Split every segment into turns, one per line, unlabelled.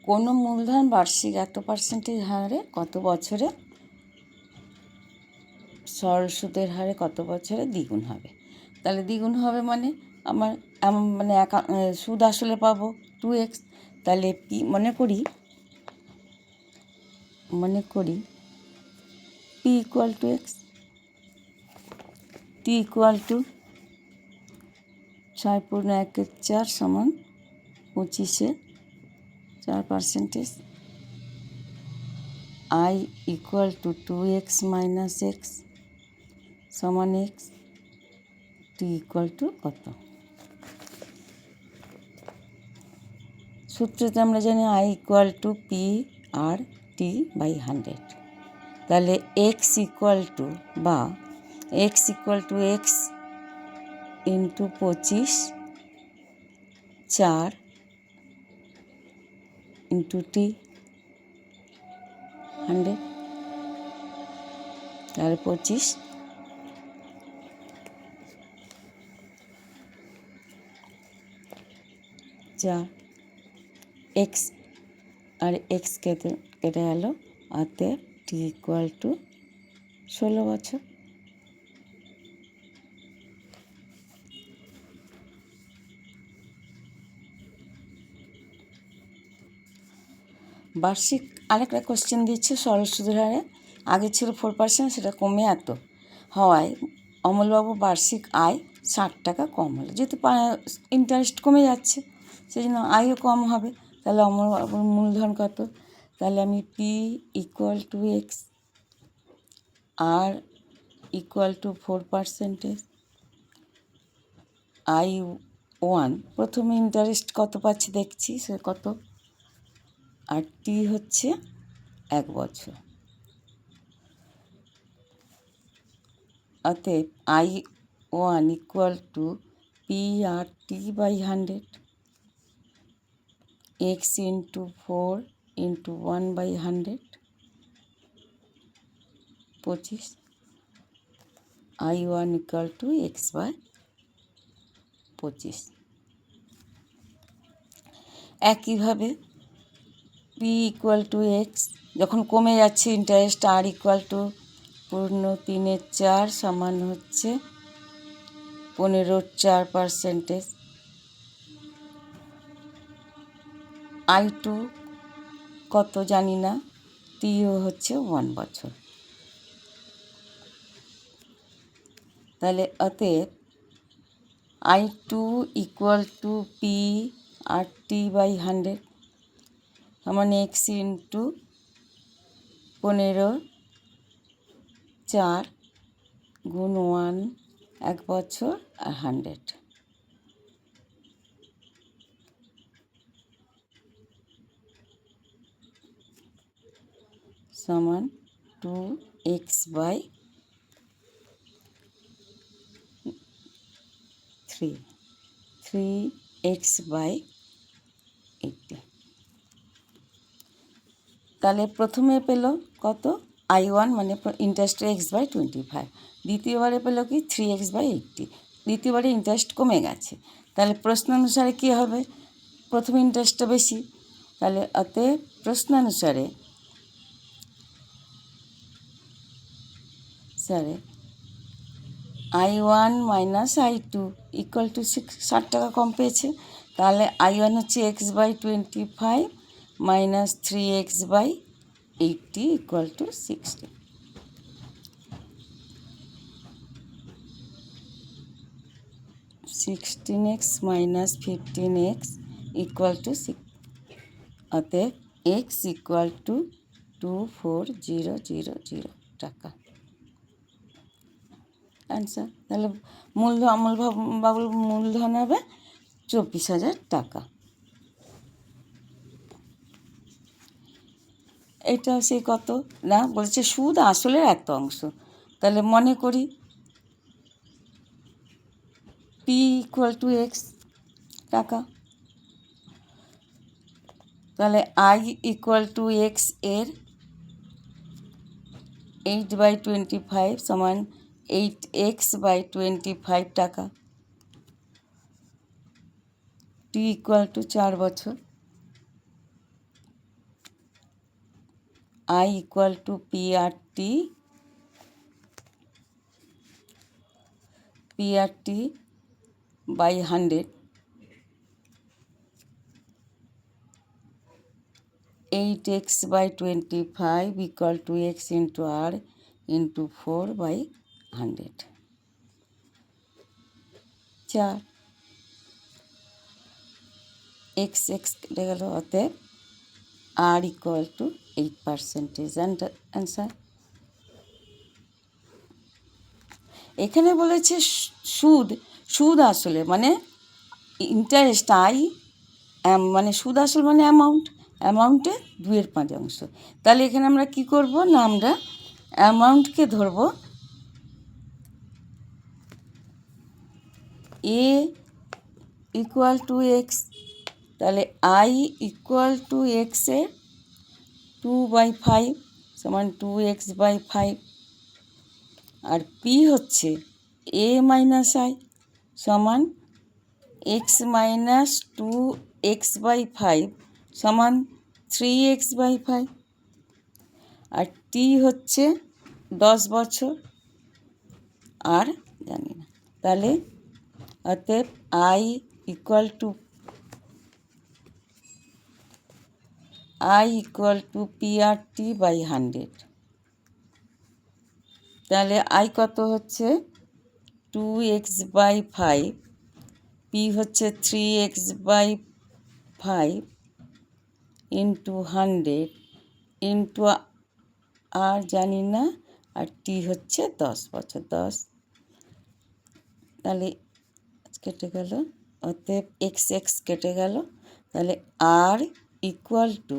কোনো মূলধন বার্ষিক এত পার্সেন্টেজ হারে কত বছরে সরল সুদের হারে কত বছরে দ্বিগুণ হবে। তাহলে দ্বিগুণ হবে মানে আমার মানে সুদ আসলে পাবো 2x। তাহলে পি মনে করি P equal to X, T equal to 6/1/4 সমান 25/4%। I equal to 2x minus X সমান এক্স, টি ইকুয়াল টু কত? সূত্রতে আমরা জানি I equal to P R T by 100। তাহলে X equal to X into 25/4 into T 100, তাহলে 25 4 x আর x কেটে গেল, অতএব টি ইকুয়াল টু 16 বছর। বার্ষিক আরেকটা কোশ্চেন দিচ্ছে সরল সুদের হারে। আগে ছিল 4%, সেটা কমে এত হওয়ায় অমলবাবু বার্ষিক আয় 60 টাকা কম হলো। যেহেতু ইন্টারেস্ট কমে যাচ্ছে সেই জন্য আয়ও কম হবে। তাহলে অমলবাবুর মূলধন কত? তাহলে আমি পি ইকুয়াল টু এক্স, আর ইকুয়াল টু 4%, আই 1 প্রথমে ইন্টারেস্ট কত পাচ্ছি দেখছি সে কত, আর টি হচ্ছে 1 বছর। অতএব I 1 equal to P R T by 100, X into 4 into 1/100 25। I 1 equal to X by 25। একইভাবে পি ইকুয়াল টু এক্স যখন কমে যাচ্ছে ইন্টারেস্ট, আর ইকুয়াল টু পূর্ণ 3/4 সমান হচ্ছে 15/4%। আই 2 কত জানি না, টিও হচ্ছে 1 বছর। তাহলে অতএব I 2 equal to P R T by 100 সমান এক্স ইন্টু 15/4 গুণ 1 1 বছর আর 100 সমান 2x বাই 3x বাই 80। তাহলে প্রথমে পেল কত? I1 মানে ইন্টারেস্ট x/25। দ্বিতীয়বারে পেল কি 3x/80। দ্বিতীয়বারে ইন্টারেস্ট কমে গেছে, তাহলে প্রশ্ন অনুসারে কী হবে? প্রথমে ইন্টারেস্টটা বেশি, তাহলে অতএব প্রশ্নানুসারে I1 minus I2 equal to 60 টাকা কম পেয়েছে। তাহলে I1 হচ্ছে x/25 minus 3x/80 equal to 60। 16x minus 15x equal to 6। অতএব x ইকুয়াল টু 24,000 টাকা অ্যান্সার। তাহলে অমলবাবুর মূলধন হবে 24,000 টাকা। এটা সেই কত না বলছে সুদ আসলের এত অংশ। তাহলে মনে করি পি ইকুয়াল টু এক্স টাকা, তাহলে আই ইকুয়াল টু এক্স এর 8/25 সমান 8x/25 টাকা, টি ইকুয়াল টু 4 বছর। I equal to PRT by 100, 8x by 25 equal to x into r into 4 by 100, 4 x কেটে গেল, অতএব r equal to 8% অ্যান্সার। এখানে বলেছে সুদ আসলে মানে ইন্টারেস্ট মানে সুদ আসল মানে অ্যামাউন্টে 2/5। তাহলে এখানে আমরা কি করব না, আমরা অ্যামাউন্টকে ধরব এ ইকুয়াল টু এক্স, তাহলে আই ইকুয়াল টু এক্সের 2/5 সমান 2x/5, আর পি হচ্ছে এ মাইনাস আই সমান এক্স মাইনাস 2x/5 সমান 3x/5, আর টি হচ্ছে 10 বছর, আর জানি না। তাহলে অতএব I equal to PRT by 100। তাহলে আই কত হচ্ছে 2x/5, পি হচ্ছে 3x/5 ইন্টু 100 ইন্টু আর জানি না, আর টি হচ্ছে 10 বছর, 10। তাহলে কেটে গেল, অতএব এক্স কেটে গেল। তাহলে আর ইকুয়াল টু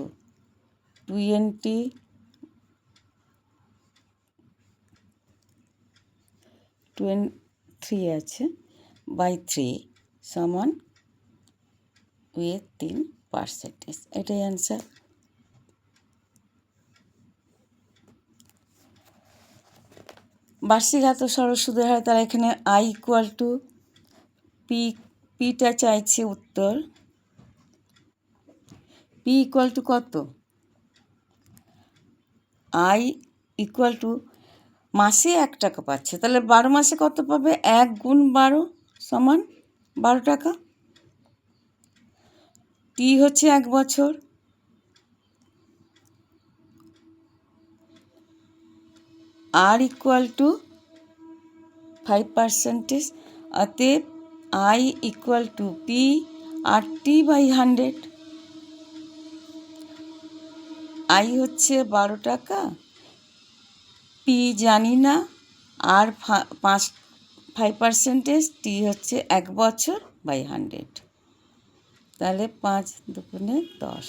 23 আছে বাই 3 সমান 3%। এটাই অ্যান্সার। বার্ষিক এত সরল সুদের হার, তারা এখানে আই ইকুয়াল টু পিটা চাইছে উত্তর। পি ইকুয়াল টু কত, আই ইকুয়াল টু মাসে 1 টাকা পাচ্ছে, তাহলে 12 মাসে কত পাবে, 1 গুণ 12 সমান 12 টাকা। টি হচ্ছে 1 বছর, আর ইকুয়াল টু 5%, অতএব I equal to P R T by 100। I হচ্ছে 12 টাকা, পি জানি না, আর 5%, টি হচ্ছে 1 বছর বাই 100। তাহলে 5 দুগুণে 10,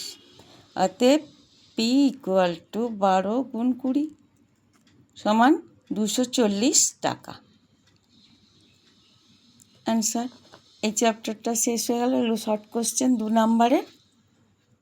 অতএব পি ইকুয়াল টু 12 গুণ 20 সমান 240 টাকা অ্যান্সার। এই চ্যাপ্টারটা শেষ হয়ে গেল। এগুলো শর্ট কোশ্চেন 2 নম্বরের।